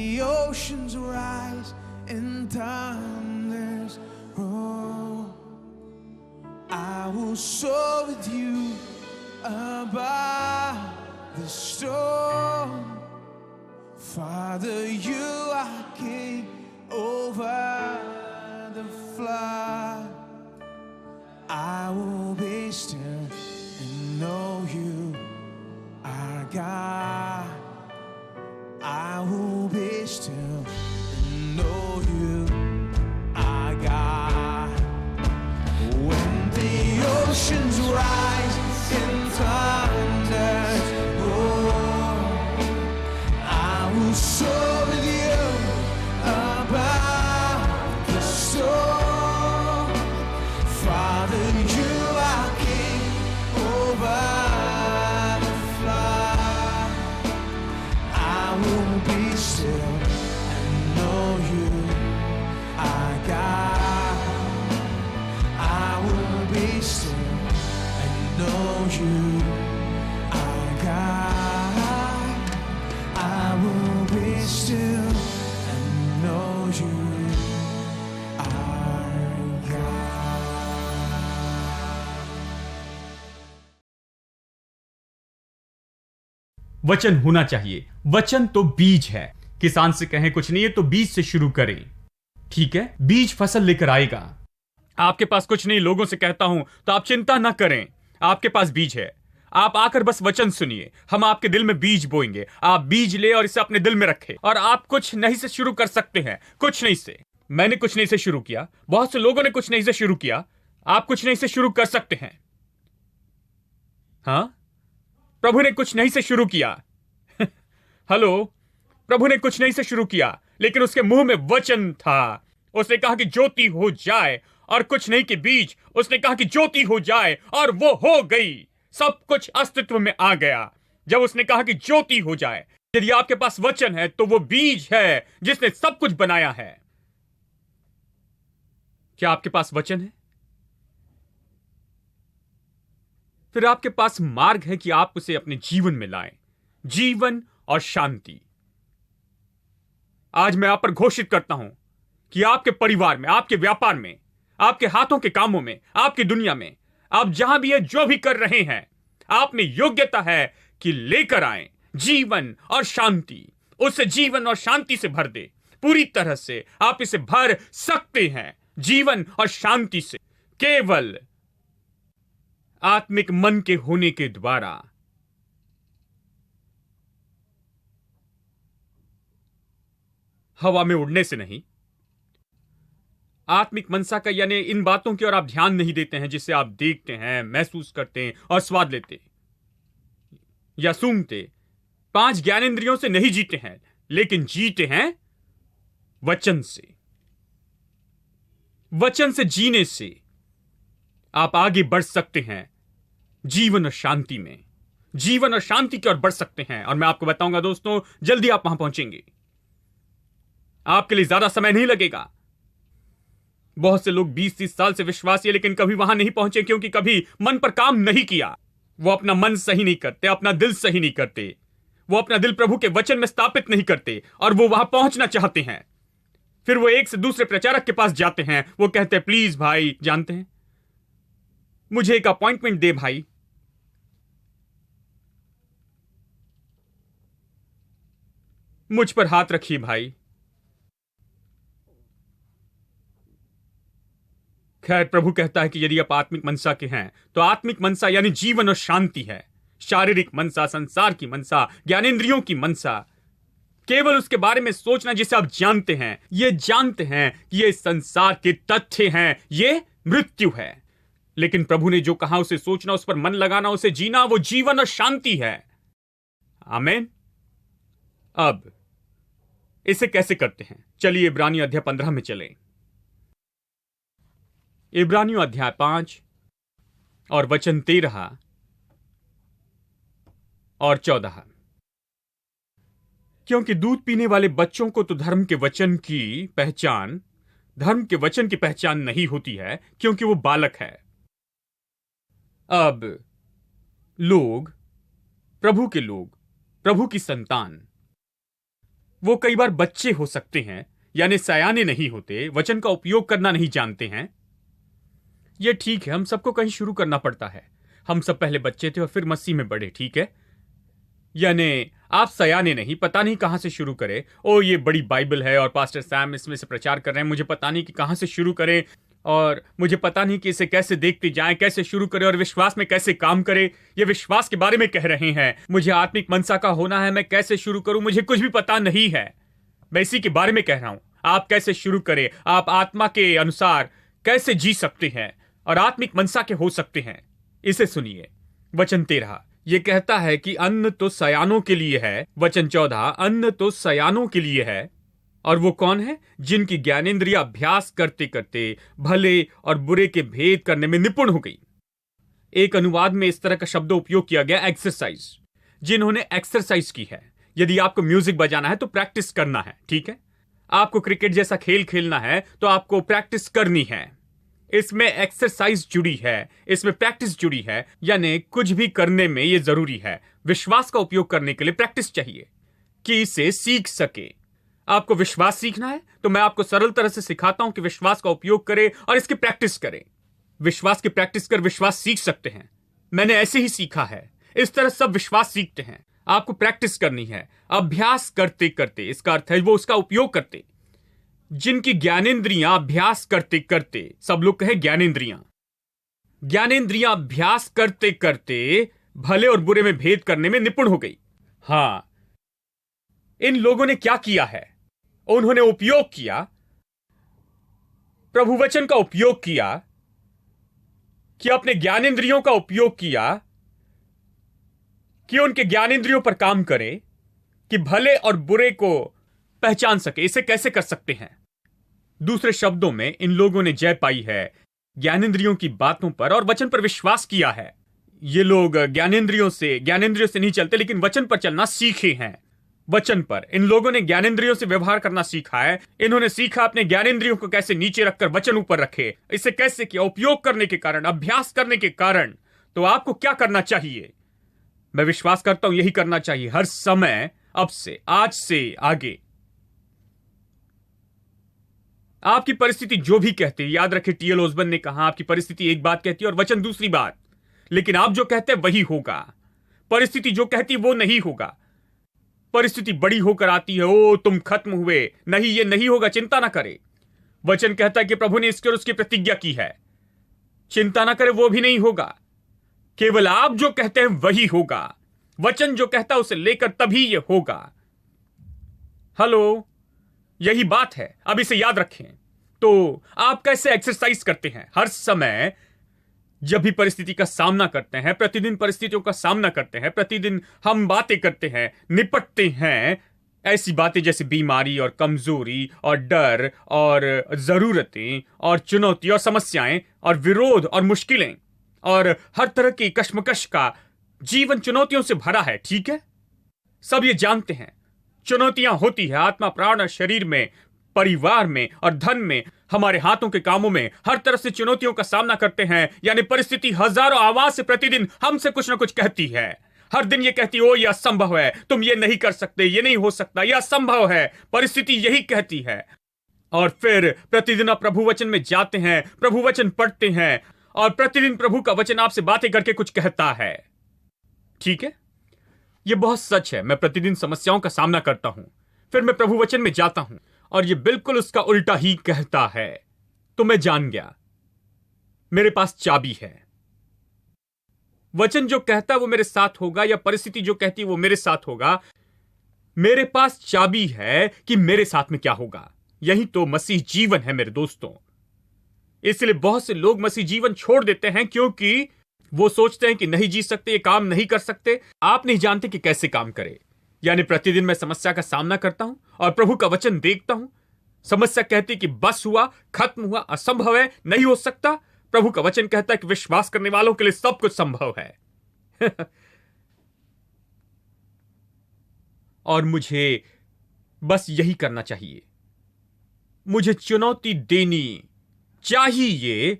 the oceans rise and thunders roll, I will soar with you above the storm. Father, you are king over the flood. I will be still and know you are God. I will be still and know you are God. When the oceans rise and thunders roar, I will soar with you above the storm. Father, you are king over the flood. I will be still and know you are God. I will be still and know you are God. I will be still and know you are God. वचन होना चाहिए। वचन तो बीज है। किसान से कहें कुछ नहीं है तो बीज से शुरू करें। ठीक है, बीज फसल लेकर आएगा। आपके पास कुछ नहीं, लोगों से कहता हूं तो आप चिंता ना करें, आपके पास बीज है। आप आकर बस वचन सुनिए, हम आपके दिल में बीज बोएंगे। आप बीज ले और इसे अपने दिल में रखें, और आप कुछ नहीं से शुरू कर सकते हैं। कुछ नहीं से, मैंने कुछ नहीं से शुरू किया, बहुत से लोगों ने कुछ नहीं से शुरू किया। आप कुछ नहीं से शुरू कर सकते हैं। हां, प्रभु ने कुछ नहीं से शुरू किया। हेलो, प्रभु ने कुछ नहीं से शुरू किया, लेकिन उसके मुंह में वचन था। उसने कहा कि ज्योति हो जाए, और कुछ नहीं के बीच उसने कहा कि ज्योति हो जाए, और वो हो गई। सब कुछ अस्तित्व में आ गया जब उसने कहा कि ज्योति हो जाए। यदि आपके पास वचन है तो वो बीज है जिसने सब कुछ बनाया है। क्या आपके पास वचन है? फिर आपके पास मार्ग है कि आप उसे अपने जीवन में लाएं, जीवन और शांति। आज मैं आप पर घोषित करता हूं कि आपके परिवार में, आपके व्यापार में, आपके हाथों के कामों में, आपकी दुनिया में, आप जहां भी है, जो भी कर रहे हैं, आप में योग्यता है कि लेकर आएं जीवन और शांति। उसे जीवन और शांति से भर दे। पूरी तरह से आप इसे भर सकते हैं जीवन और शांति से, केवल आत्मिक मन के होने के द्वारा। हवा में उड़ने से नहीं। आत्मिक मनसा का यानी इन बातों की ओर आप ध्यान नहीं देते हैं जिसे आप देखते हैं, महसूस करते हैं और स्वाद लेते या सूंघते। 5 ज्ञानेंद्रियों से नहीं जीते हैं, लेकिन जीते हैं वचन से। वचन से जीने से आप आगे बढ़ सकते हैं जीवन और शांति में, जीवन और शांति की ओर बढ़ सकते हैं। और मैं आपको बताऊंगा दोस्तों, जल्दी आप वहां पहुंचेंगे। आपके लिए ज्यादा समय नहीं लगेगा। बहुत से लोग 20-30 साल से विश्वासी है, लेकिन कभी वहां नहीं पहुंचे, क्योंकि कभी मन पर काम नहीं किया। वो अपना मन सही नहीं करते, अपना दिल सही नहीं करते, वो अपना दिल प्रभु के वचन में स्थापित नहीं करते, और वो वहां पहुंचना चाहते हैं। फिर वो एक से दूसरे प्रचारक के पास जाते हैं। वो कहते हैं, प्लीज भाई, जानते हैं, मुझे एक अपॉइंटमेंट दे भाई। मुझ पर हाथ रखिए भाई। खैर, प्रभु कहता है कि यदि आप आत्मिक मनसा के हैं तो आत्मिक मनसा यानी जीवन और शांति है। शारीरिक मनसा, संसार की मनसा, ज्ञानेंद्रियों की मनसा, केवल उसके बारे में सोचना जिसे आप जानते हैं। ये जानते हैं कि ये संसार के तथ्य हैं, ये मृत्यु है। लेकिन प्रभु ने जो कहा उसे सोचना, उस पर मन लगाना, उसे जीना, वो जीवन और शांति है। आमीन। अब इसे कैसे करते हैं? चलिए इब्रानियों अध्याय 15 में चलें। इब्रानियों अध्याय 5 और वचन 13 और 14। क्योंकि दूध पीने वाले बच्चों को तो धर्म के वचन की पहचान नहीं होती है, क्योंकि वो बालक है। अब लोग, प्रभु की संतान, वो कई बार बच्चे हो सकते हैं, यानी सयाने नहीं होते, वचन का उपयोग करना नहीं जानते हैं। ये ठीक है, हम सबको कहीं शुरू करना पड़ता है। हम सब पहले बच्चे थे और फिर मसीह में बढ़े, ठीक है? यानी आप सयाने नहीं, पता नहीं कहां से शुरू करें। ओ, ये बड़ी बाइबल है और पास्टर सैम इसमें से प्रचार कर रहे हैं, मुझे पता नहीं कि कहां से शुरू करें, और मुझे पता नहीं कि इसे कैसे देखते जाएं, कैसे शुरू करें और विश्वास में कैसे काम करें। ये विश्वास के बारे में कह रहे हैं, मुझे आत्मिक मनसा का होना है, मैं कैसे शुरू करूं, मुझे कुछ भी पता नहीं है। मैं इसी के बारे में कह रहा हूं। आप कैसे शुरू करें, आप आत्मा के अनुसार कैसे जी सकते हैं और आत्मिक मनसा के हो सकते हैं। इसे सुनिए। वचन 13 ये कहता है कि अन्न तो सयानों के लिए है। वचन 14 अन्न तो सयानों के लिए है। और वो कौन है? जिनकी ज्ञानेंद्रिया अभ्यास करते करते भले और बुरे के भेद करने में निपुण हो गई। एक अनुवाद में इस तरह का शब्द उपयोग किया गया, एक्सरसाइज। जिन्होंने एक्सरसाइज की है। यदि आपको म्यूजिक बजाना है तो प्रैक्टिस करना है, ठीक है? आपको क्रिकेट जैसा खेल खेलना है तो आपको प्रैक्टिस करनी है। इसमें एक्सरसाइज जुड़ी है, इसमें प्रैक्टिस जुड़ी है, यानी कुछ भी करने में यह जरूरी है। विश्वास का उपयोग करने के लिए प्रैक्टिस चाहिए कि इसे सीख सके। आपको विश्वास सीखना है तो मैं आपको सरल तरह से सिखाता हूं कि विश्वास का उपयोग करें और इसकी प्रैक्टिस करें। विश्वास की प्रैक्टिस कर विश्वास सीख सकते हैं। मैंने ऐसे ही सीखा है। इस तरह सब विश्वास सीखते हैं। आपको प्रैक्टिस करनी है, अभ्यास करते करते। इसका अर्थ है वो उसका उपयोग करते। जिनकी ज्ञानेंद्रियां अभ्यास करते करते, सब लोग कहे ज्ञानेंद्रियां, ज्ञानेंद्रियां अभ्यास करते करते भले और बुरे में भेद करने में निपुण हो गई। हां, इन लोगों ने क्या किया है? उन्होंने उपयोग किया, प्रभु वचन का उपयोग किया, कि अपने ज्ञानेंद्रियों का उपयोग किया, कि उनके ज्ञानेंद्रियों पर काम करे, कि भले और बुरे को पहचान सके। इसे कैसे कर सकते हैं? दूसरे शब्दों में, इन लोगों ने जय पाई है ज्ञानेंद्रियों की बातों पर और वचन पर विश्वास किया है। ये लोग ज्ञानेंद्रियों से नहीं चलते, लेकिन वचन पर चलना सीखे हैं। वचन पर इन लोगों ने ज्ञानेंद्रियों से व्यवहार करना सीखा है। इन्होंने सीखा अपने ज्ञानेंद्रियों को कैसे नीचे रखकर वचन ऊपर रखे। इसे कैसे किया? उपयोग करने के कारण, अभ्यास करने के कारण। तो आपको क्या करना चाहिए? मैं विश्वास करता हूं यही करना चाहिए हर समय, अब से, आज से आगे। आपकी परिस्थिति जो भी कहती है, याद रखें टी.एल. ओसबर्न ने कहा, आपकी परिस्थिति एक बात कहती है और वचन दूसरी बात, लेकिन आप जो कहते हैं वही होगा। परिस्थिति जो कहती है वो नहीं होगा। परिस्थिति बड़ी होकर आती है, ओ तुम खत्म हुए, नहीं ये नहीं होगा, चिंता ना करे। वचन कहता है कि प्रभु ने इसके और उसकी प्रतिज्ञा की है, चिंता ना करे, वो भी नहीं होगा। केवल आप जो कहते हैं वही होगा। वचन जो कहता है उसे लेकर तभी ये होगा। हेलो, यही बात है। अब इसे याद रखें। तो आप कैसे एक्सरसाइज करते हैं? हर समय जब भी परिस्थिति का सामना करते हैं, प्रतिदिन परिस्थितियों का सामना करते हैं, प्रतिदिन हम बातें करते हैं, निपटते हैं ऐसी बातें जैसे बीमारी और कमजोरी और डर और जरूरतें और चुनौती और समस्याएं और विरोध और मुश्किलें और हर तरह की कश्मकश का जीवन चुनौतियों से भरा है, ठीक है? सब ये जानते हैं चुनौतियां होती है आत्मा, प्राण और शरीर में, परिवार में और धन में, हमारे हाथों के कामों में। हर तरह से चुनौतियों का सामना करते हैं। यानी परिस्थिति हजारों आवाज से प्रतिदिन हमसे कुछ ना कुछ कहती है। हर दिन ये कहती है, ओ ये असंभव है, तुम ये नहीं कर सकते, ये नहीं हो सकता, यह असंभव है। परिस्थिति यही कहती है। और फिर प्रतिदिन आप प्रभु वचन में जाते हैं, प्रभु वचन पढ़ते हैं और प्रतिदिन प्रभु का वचन आपसे बातें करके कुछ कहता है, ठीक है? यह बहुत सच है। मैं प्रतिदिन समस्याओं का सामना करता हूं, फिर मैं प्रभु वचन में जाता हूं और यह बिल्कुल उसका उल्टा ही कहता है। तो मैं जान गया, मेरे पास चाबी है। वचन जो कहता है वो मेरे साथ होगा, या परिस्थिति जो कहती है वो मेरे साथ होगा। मेरे पास चाबी है कि मेरे साथ में क्या होगा। यही तो मसीह जीवन है मेरे दोस्तों। इसलिए बहुत से लोग मसीह जीवन छोड़ देते हैं क्योंकि वो सोचते हैं कि नहीं जी सकते, ये काम नहीं कर सकते। आप नहीं जानते कि कैसे काम करे। यानी प्रतिदिन मैं समस्या का सामना करता हूं और प्रभु का वचन देखता हूं। समस्या कहती कि बस हुआ, खत्म हुआ, असंभव है, नहीं हो सकता। प्रभु का वचन कहता है कि विश्वास करने वालों के लिए सब कुछ संभव है। और मुझे बस यही करना चाहिए। मुझे चुनौती देनी चाहिए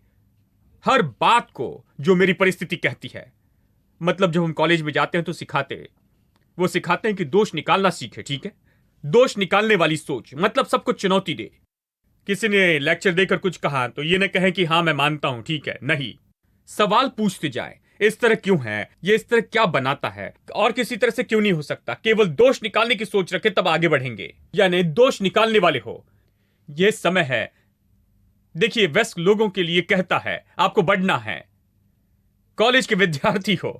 हर बात को जो मेरी परिस्थिति कहती है। मतलब जब हम कॉलेज में जाते हैं तो वो सिखाते हैं कि दोष निकालना सीखे, ठीक है? दोष निकालने वाली सोच, मतलब सबको चुनौती दे। किसी ने लेक्चर देकर कुछ कहा तो ये न कहे कि हां मैं मानता हूं, ठीक है, नहीं, सवाल पूछते जाए, इस तरह क्यों है, ये इस तरह क्या बनाता है, और किसी तरह से क्यों नहीं हो सकता। केवल दोष निकालने की सोच रखे तब आगे बढ़ेंगे, यानी दोष निकालने वाले हो। यह समय है, देखिए वयस्क लोगों के लिए कहता है आपको बढ़ना है। कॉलेज के विद्यार्थी हो,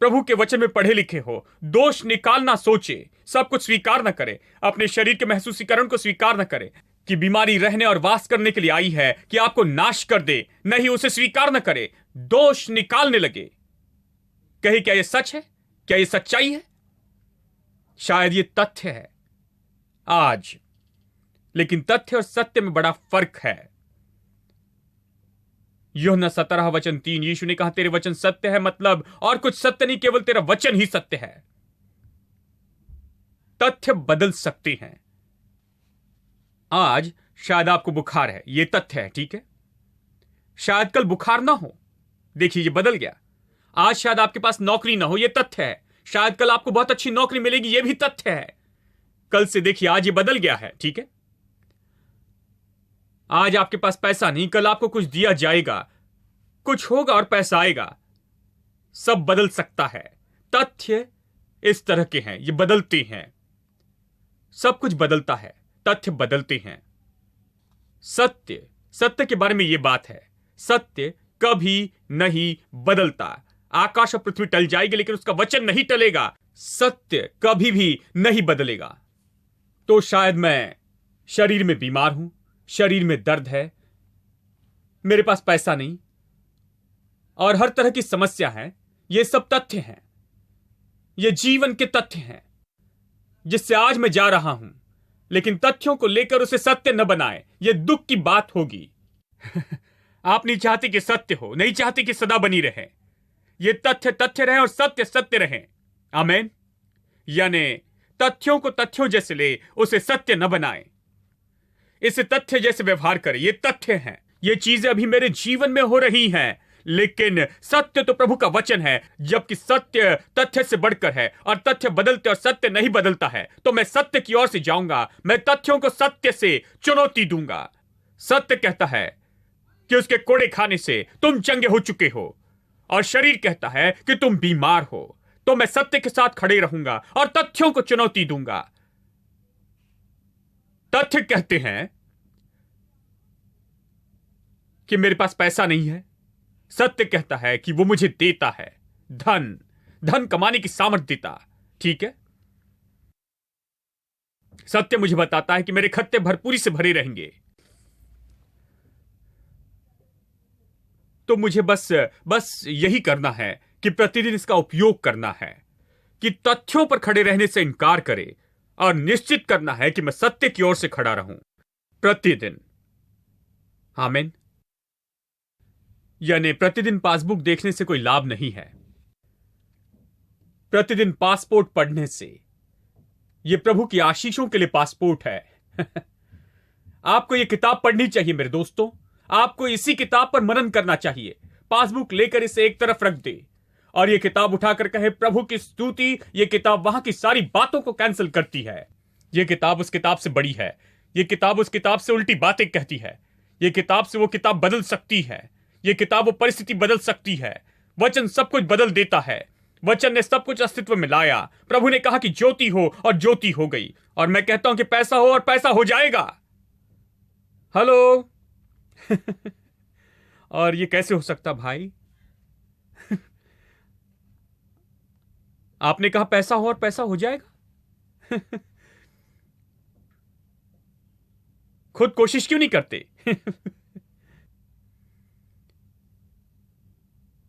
प्रभु के वचन में पढ़े लिखे हो, दोष निकालना सोचे, सब कुछ स्वीकार न करे, अपने शरीर के महसूसीकरण को स्वीकार न करे कि बीमारी रहने और वास करने के लिए आई है कि आपको नाश कर दे, नहीं, उसे स्वीकार न करे, दोष निकालने लगे। कहे क्या यह सच है, क्या यह सच्चाई है? शायद यह तथ्य है आज, लेकिन तथ्य और सत्य में बड़ा फर्क है। यूहन्ना 17:3 यीशु ने कहा तेरे वचन सत्य है, मतलब और कुछ सत्य नहीं, केवल तेरा वचन ही सत्य है। तथ्य बदल सकते हैं। आज शायद आपको बुखार है, यह तथ्य है, ठीक है। शायद कल बुखार ना हो, देखिए ये बदल गया। आज शायद आपके पास नौकरी ना हो, यह तथ्य है। शायद कल आपको बहुत अच्छी नौकरी मिलेगी, यह भी तथ्य है। कल से देखिए आज ये बदल गया है, ठीक है। आज आपके पास पैसा नहीं, कल आपको कुछ दिया जाएगा, कुछ होगा और पैसा आएगा। सब बदल सकता है। तथ्य इस तरह के हैं, ये बदलते हैं। सब कुछ बदलता है, तथ्य बदलते हैं। सत्य, सत्य के बारे में यह बात है, सत्य कभी नहीं बदलता। आकाश और पृथ्वी टल जाएगी लेकिन उसका वचन नहीं टलेगा। सत्य कभी भी नहीं बदलेगा। तो शायद मैं शरीर में बीमार हूं, शरीर में दर्द है, मेरे पास पैसा नहीं और हर तरह की समस्या है, ये सब तथ्य हैं, ये जीवन के तथ्य हैं जिससे आज मैं जा रहा हूं। लेकिन तथ्यों को लेकर उसे सत्य न बनाए, यह दुख की बात होगी। आप नहीं चाहते कि सत्य हो, नहीं चाहते कि सदा बनी रहे। ये तथ्य तथ्य रहे और सत्य सत्य रहे। आमीन। यानी तथ्यों को तथ्यों जैसे ले, उसे सत्य न बनाए, इसे तथ्य जैसे व्यवहार करे। ये तथ्य हैं, ये चीजें अभी मेरे जीवन में हो रही हैं, लेकिन सत्य तो प्रभु का वचन है। जबकि सत्य तथ्य से बढ़कर है और तथ्य बदलते और सत्य नहीं बदलता है, तो मैं सत्य की ओर से जाऊंगा। मैं तथ्यों को सत्य से चुनौती दूंगा। सत्य कहता है कि उसके कोड़े खाने से तुम चंगे हो चुके हो, और शरीर कहता है कि तुम बीमार हो। तो मैं सत्य के साथ खड़े रहूंगा और तथ्यों को चुनौती दूंगा। तथ्य कहते हैं कि मेरे पास पैसा नहीं है, सत्य कहता है कि वो मुझे देता है, धन कमाने की सामर्थ्य देता, ठीक है। सत्य मुझे बताता है कि मेरे खत्ते भरपूरी से भरे रहेंगे। तो मुझे बस यही करना है कि प्रतिदिन इसका उपयोग करना है, कि तथ्यों पर खड़े रहने से इनकार करे और निश्चित करना है कि मैं सत्य की ओर से खड़ा रहूं प्रतिदिन। आमीन। यानी प्रतिदिन पासबुक देखने से कोई लाभ नहीं है, प्रतिदिन पासपोर्ट पढ़ने से। यह प्रभु की आशीषों के लिए पासपोर्ट है। आपको यह किताब पढ़नी चाहिए मेरे दोस्तों, आपको इसी किताब पर मनन करना चाहिए। पासबुक लेकर इसे एक तरफ रख दे और यह किताब उठाकर कहे प्रभु की स्तुति। यह किताब वहां की सारी बातों को कैंसिल करती है। यह किताब उस किताब से बड़ी है, यह किताब उस किताब से उल्टी बातें कहती है, यह किताब से वो किताब बदल सकती है, यह किताब वो परिस्थिति बदल सकती है। वचन सब कुछ बदल देता है। वचन ने सब कुछ अस्तित्व में लाया। प्रभु ने कहा कि ज्योति हो और ज्योति हो गई। और मैं कहता हूं कि पैसा हो और पैसा हो जाएगा। हेलो। और ये कैसे हो सकता भाई? आपने कहा पैसा हो और पैसा हो जाएगा। खुद कोशिश क्यों नहीं करते?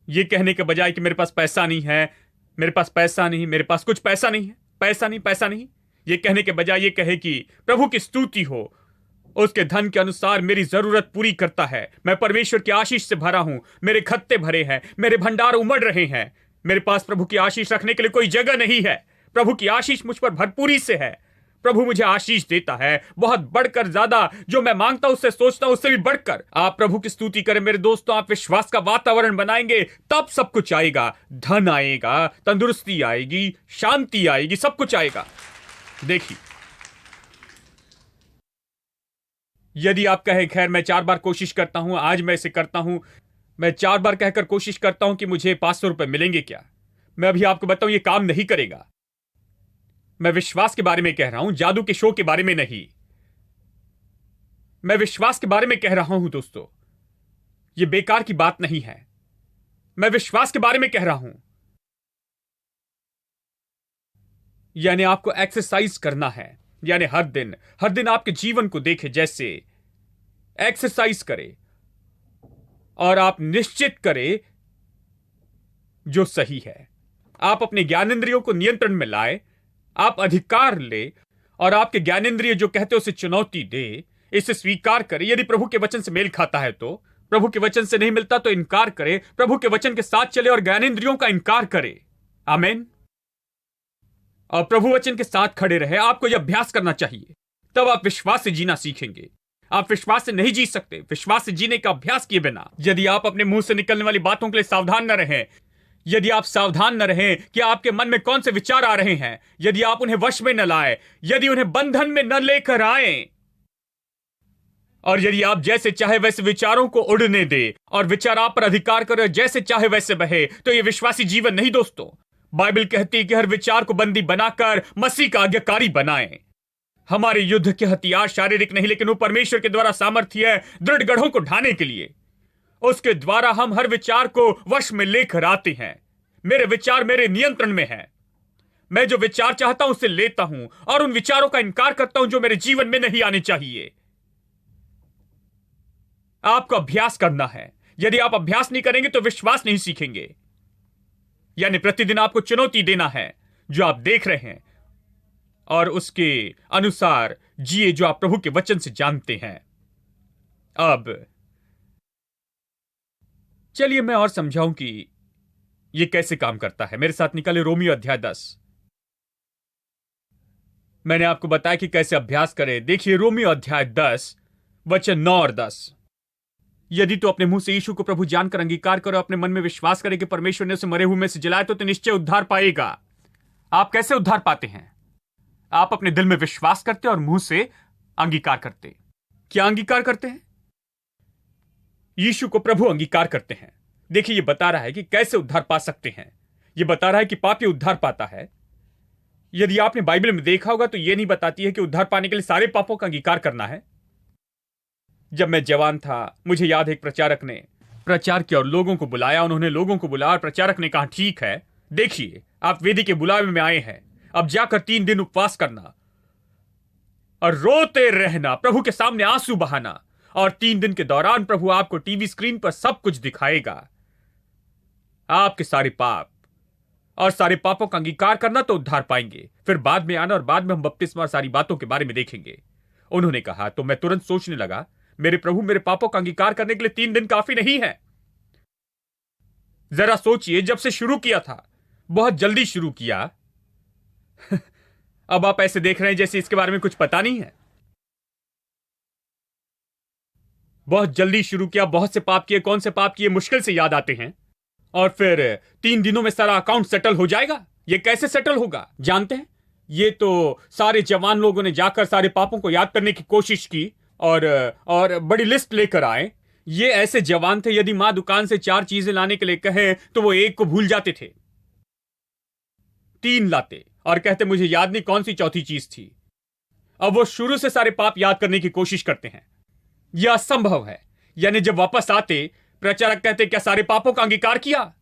ये कहने के बजाय कि मेरे पास पैसा नहीं है, मेरे पास पैसा नहीं, मेरे पास कुछ पैसा नहीं है, पैसा नहीं, पैसा नहीं, ये कहने के बजाय ये कहे कि प्रभु की स्तुति हो, उसके धन के अनुसार मेरी जरूरत पूरी करता है। मैं परमेश्वर की आशीष से भरा हूं, मेरे खत्ते भरे हैं, मेरे भंडार उमड़ रहे हैं। मेरे पास प्रभु की आशीष रखने के लिए कोई जगह नहीं है। प्रभु की आशीष मुझ पर भरपूरी से है। प्रभु मुझे आशीष देता है, बहुत बढ़कर, ज्यादा जो मैं मांगता हूं, उससे सोचता हूं, उससे भी बढ़कर। आप प्रभु की स्तुति करें मेरे दोस्तों, आप विश्वास का वातावरण बनाएंगे, तब सब कुछ आएगा। धन आएगा, तंदुरुस्ती आएगी, शांति आएगी, सब कुछ आएगा। देखिए यदि आप कहें खैर मैं 4 बार कोशिश करता हूं, आज मैं इसे करता हूं, मैं 4 बार कहकर कोशिश करता हूं कि मुझे 500 रुपए मिलेंगे क्या, मैं अभी आपको बताऊं ये काम नहीं करेगा। मैं विश्वास के बारे में कह रहा हूं, जादू के शो के बारे में नहीं। मैं विश्वास के बारे में कह रहा हूं दोस्तों, यह बेकार की बात नहीं है। मैं विश्वास के बारे में कह रहा हूं। यानी आपको एक्सरसाइज करना है, यानी हर दिन आपके जीवन को देखे जैसे एक्सरसाइज करे और आप निश्चित करें जो सही है। आप अपने ज्ञानेंद्रियों को नियंत्रण में लाए, आप अधिकार ले और आपके ज्ञानेंद्रिय जो कहते उसे चुनौती दे, इसे स्वीकार करे। यदि प्रभु के वचन से मेल खाता है तो, प्रभु के वचन से नहीं मिलता तो इनकार करे, प्रभु के वचन के साथ चले और ज्ञानेंद्रियों का इनकार करे। आमीन। और प्रभु वचन के साथ खड़े रहे। आपको यह अभ्यास करना चाहिए, तब आप विश्वास से जीना सीखेंगे। आप विश्वास से नहीं जी सकते विश्वास से जीने का अभ्यास किए बिना। यदि आप अपने मुंह से निकलने वाली बातों के लिए सावधान न रहें, यदि आप सावधान न रहें कि आपके मन में कौन से विचार आ रहे हैं, यदि आप उन्हें वश में न लाए, यदि उन्हें बंधन में न लेकर आए, और यदि आप जैसे चाहे वैसे विचारों को उड़ने दे और विचार आप पर अधिकार करे, जैसे चाहे वैसे बहे, तो यह विश्वासी जीवन नहीं दोस्तों। बाइबल कहती है कि हर विचार को बंदी बनाकर मसीह का आज्ञाकारी बनाएं। हमारे युद्ध के हथियार शारीरिक नहीं, लेकिन वो परमेश्वर के द्वारा सामर्थ्य है दृढ़ गढ़ों को ढाने के लिए। उसके द्वारा हम हर विचार को वश में लेकर आते हैं। मेरे विचार मेरे नियंत्रण में है। मैं जो विचार चाहता हूं उसे लेता हूं और उन विचारों का इनकार करता हूं जो मेरे जीवन में नहीं आने चाहिए। आपको अभ्यास करना है। यदि आप अभ्यास नहीं करेंगे तो विश्वास नहीं सीखेंगे। यानी प्रतिदिन आपको चुनौती देना है जो आप देख रहे हैं और उसके अनुसार जिए जो आप प्रभु के वचन से जानते हैं। अब चलिए मैं और समझाऊं कि यह कैसे काम करता है। मेरे साथ निकले रोमियो अध्याय 10। मैंने आपको बताया कि कैसे अभ्यास करें। देखिए रोमियो अध्याय 10 वचन 9 और 10। यदि तो अपने मुंह से यीशु को प्रभु जानकर अंगीकार करो, अपने मन में विश्वास करे कि परमेश्वर ने उसे मरे हुए में से जलाया, तो निश्चय उद्धार पाएगा। आप कैसे उद्धार पाते हैं? आप अपने दिल में विश्वास करते और मुंह से अंगीकार करते। क्या अंगीकार करते हैं? यीशु को प्रभु अंगीकार करते हैं। देखिए यह बता रहा है कि कैसे उद्धार पा सकते हैं। यह बता रहा है कि पापी उद्धार पाता है। यदि आपने बाइबल में देखा होगा तो यह नहीं बताती है कि उद्धार पाने के लिए सारे पापों का अंगीकार करना है। जब मैं जवान था, मुझे याद है एक प्रचारक ने प्रचार किया और लोगों को बुलाया। उन्होंने लोगों को बुलाया और प्रचारक ने कहा ठीक है, देखिए आप वेदी के बुलावे में आए हैं, अब जाकर 3 दिन उपवास करना और रोते रहना, प्रभु के सामने आंसू बहाना, और 3 दिन के दौरान प्रभु आपको टीवी स्क्रीन पर सब कुछ दिखाएगा। आपके सारे पाप और सारे पापों का अंगीकार करना तो उद्धार पाएंगे। फिर बाद में आना और बाद में हम बपतिस्मा और सारी बातों के बारे में देखेंगे। उन्होंने कहा तो मैं तुरंत सोचने लगा, मेरे प्रभु मेरे पापों का अंगीकार करने के लिए 3 दिन काफी नहीं है। जरा सोचिए, जब से शुरू किया था बहुत जल्दी शुरू किया। अब आप ऐसे देख रहे हैं जैसे इसके बारे में कुछ पता नहीं है। बहुत जल्दी शुरू किया, बहुत से पाप किए। कौन से पाप किए मुश्किल से याद आते हैं, और फिर 3 दिनों में सारा अकाउंट सेटल हो जाएगा। यह कैसे सेटल होगा जानते हैं? ये तो सारे जवान लोगों ने जाकर सारे पापों को याद करने की कोशिश की और बड़ी लिस्ट लेकर आए। ये ऐसे जवान थे, यदि मां दुकान से 4 चीजें लाने के लिए कहे तो वो 1 को भूल जाते थे, 3 लाते और कहते मुझे याद नहीं कौन सी चौथी चीज थी। अब वो शुरू से सारे पाप याद करने की कोशिश करते हैं। यह असंभव है। यानी जब वापस आते प्रचारक कहते क्या सारे पापों का अंगीकार किया?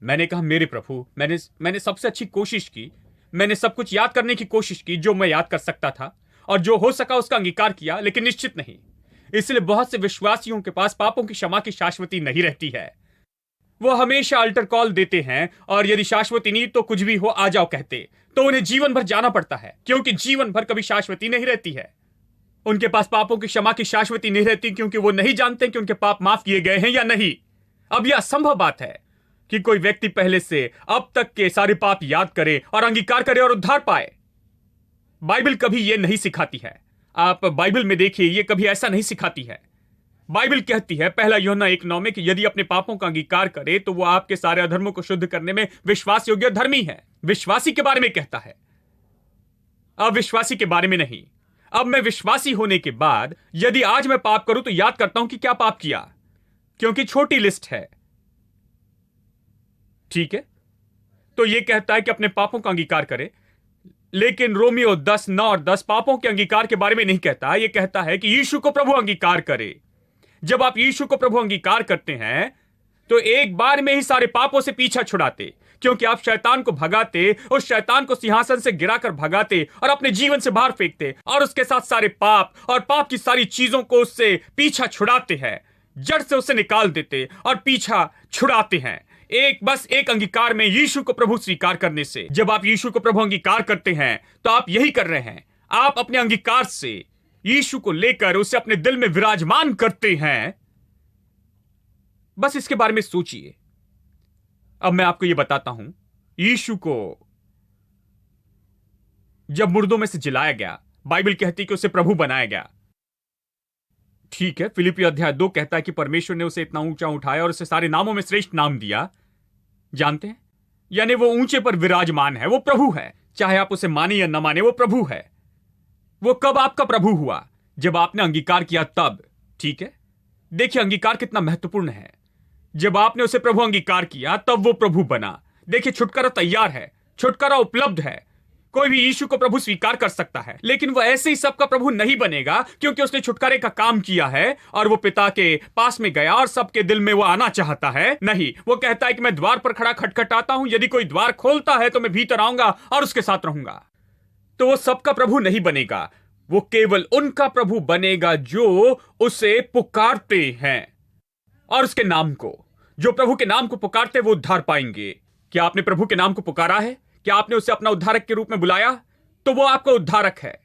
मैंने कहा मेरे प्रभु, मैंने सबसे अच्छी कोशिश की। मैंने सब कुछ याद करने की कोशिश की जो मैं याद कर सकता था, और जो हो सका उसका अंगीकार किया, लेकिन निश्चित नहीं। इसलिए बहुत से विश्वासियों के पास पापों की क्षमा की शाश्वती नहीं रहती है। वो हमेशा अल्टर कॉल देते हैं, और यदि शाश्वती नहीं तो कुछ भी हो आ जाओ कहते, तो उन्हें जीवन भर जाना पड़ता है, क्योंकि जीवन भर कभी शाश्वती नहीं रहती है। उनके पास पापों की क्षमा की शाश्वती नहीं रहती, क्योंकि वो नहीं जानते कि उनके पाप माफ किए गए हैं या नहीं। अब यह असंभव बात है कि कोई व्यक्ति पहले से अब तक के सारे पाप याद करे और अंगीकार करे और उद्धार पाए। बाइबल कभी यह नहीं सिखाती है। आप बाइबल में देखिए, यह कभी ऐसा नहीं सिखाती है। बाइबल कहती है 1 यूहन्ना 1:9 में कि यदि अपने पापों का अंगीकार करे तो वो आपके सारे अधर्मों को शुद्ध करने में विश्वास योग्य धर्मी है। विश्वासी के बारे में कहता है, अविश्वासी के बारे में नहीं। अब मैं विश्वासी होने के बाद यदि आज मैं पाप करूं तो याद करता हूं कि क्या पाप किया, क्योंकि छोटी लिस्ट है। ठीक है, तो यह कहता है कि अपने पापों का अंगीकार करे, लेकिन रोमियो 10:9 और 10 पापों के अंगीकार के बारे में नहीं कहता। यह कहता है कि यीशु को प्रभु अंगीकार करे। जब आप यीशु को प्रभु अंगीकार करते हैं तो एक बार में ही सारे पापों से पीछा छुड़ाते, क्योंकि आप शैतान को भगाते, उस शैतान को सिंहासन से गिराकर भगाते और अपने जीवन से बाहर फेंकते, और उसके साथ सारे पाप और पाप की सारी चीजों को उससे पीछा छुड़ाते हैं, जड़ से उसे निकाल देते और पीछा छुड़ाते हैं। बस एक अंगीकार में, यीशु को प्रभु स्वीकार करने से। जब आप यीशु को प्रभु अंगीकार करते हैं तो आप यही कर रहे हैं, आप अपने अंगीकार से यीशु को लेकर उसे अपने दिल में विराजमान करते हैं। बस इसके बारे में सोचिए। अब मैं आपको यह बताता हूं, यीशु को जब मुर्दों में से जिलाया गया, बाइबल कहती है कि उसे प्रभु बनाया गया। ठीक है, फिलिप्पी अध्याय 2 कहता है कि परमेश्वर ने उसे इतना ऊंचा उठाया और उसे सारे नामों में श्रेष्ठ नाम दिया। जानते हैं, यानी वो ऊंचे पर विराजमान है, वो प्रभु है। चाहे आप उसे माने या न माने, वो प्रभु है। वो कब आपका प्रभु हुआ? जब आपने अंगीकार किया तब। ठीक है, देखिए अंगीकार कितना महत्वपूर्ण है। जब आपने उसे प्रभु अंगीकार किया तब वो प्रभु बना। देखिए, छुटकारा तैयार है, छुटकारा उपलब्ध है। कोई भी यीशु को प्रभु स्वीकार कर सकता है, लेकिन वो ऐसे ही सबका प्रभु नहीं बनेगा, क्योंकि उसने छुटकारे का काम किया है और वो पिता के पास में गया और सबके दिल में वो आना चाहता है। नहीं, वो कहता है कि मैं द्वार पर खड़ा खटखटाता हूं, यदि कोई द्वार खोलता है तो मैं भीतर आऊंगा और उसके साथ रहूंगा। तो वो सबका प्रभु नहीं बनेगा, वो केवल उनका प्रभु बनेगा जो उसे पुकारते हैं और उसके नाम को। जो प्रभु के नाम को पुकारते वो उद्धार पाएंगे। क्या आपने प्रभु के नाम को पुकारा है? क्या आपने उसे अपना उद्धारक के रूप में बुलाया? तो वो आपका उद्धारक है।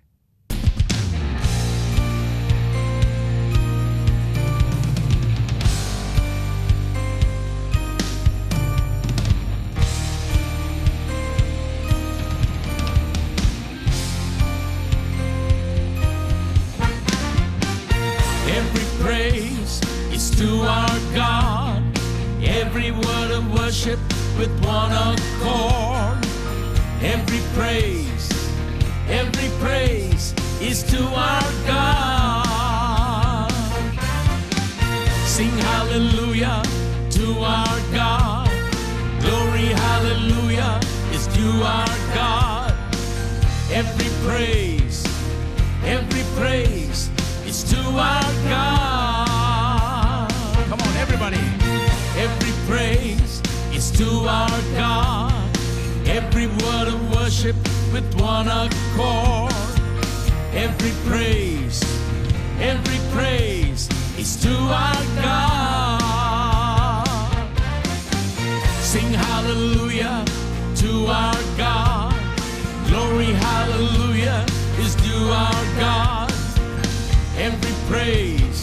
Every praise is to our God. Every word of worship with one accord. Every praise is to our God. Sing hallelujah to our God. Glory, hallelujah is to our God. Every praise is to our God. Come on, everybody. Every praise is to our God. Every word of worship with one accord. Every praise is to our God. Sing hallelujah to our God. Glory, hallelujah is to our God. Every praise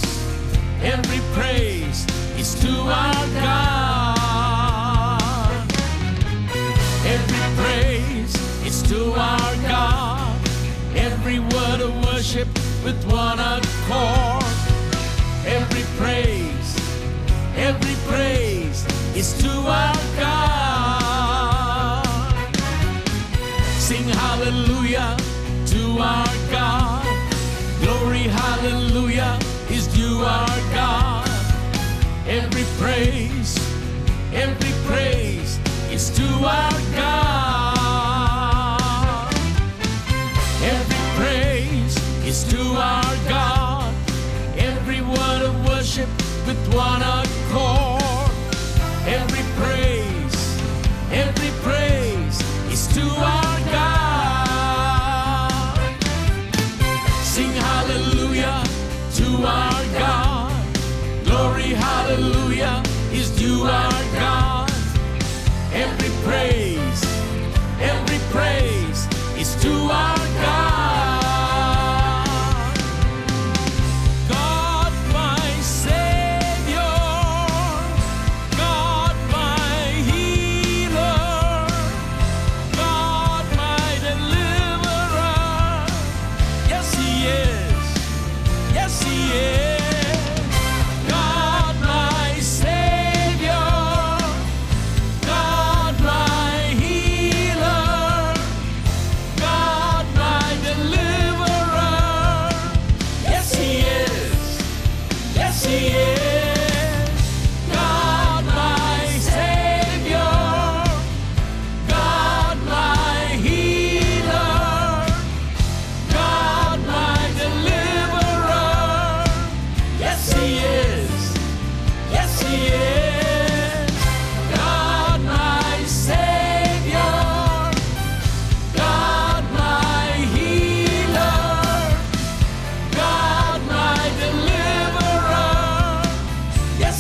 is to our God. Every praise is to our God. Every word of worship with one accord. Every praise is to our God. Sing hallelujah to our God. Glory, hallelujah is due our God. Every praise is to our God. Every praise is to our God. Every word of worship with one accord. Every praise is to our God. Sing hallelujah to our God. Glory, hallelujah is due our God. Every praise is to our God. God my Savior, God my healer, God my deliverer. Yes, He is. Yes, He is. God my Savior, God my healer, God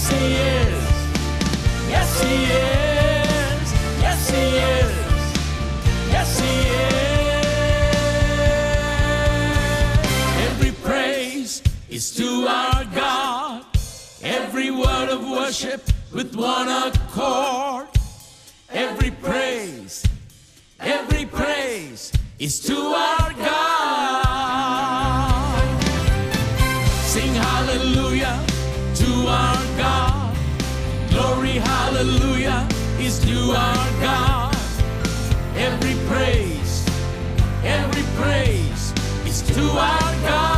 Yes, He is. Yes, He is. Yes, He is. Yes, He is. Every praise is to our God. Every word of worship with one accord. Every praise is to our God. Sing hallelujah to our God. Glory, hallelujah is to our God. Every praise is to our God.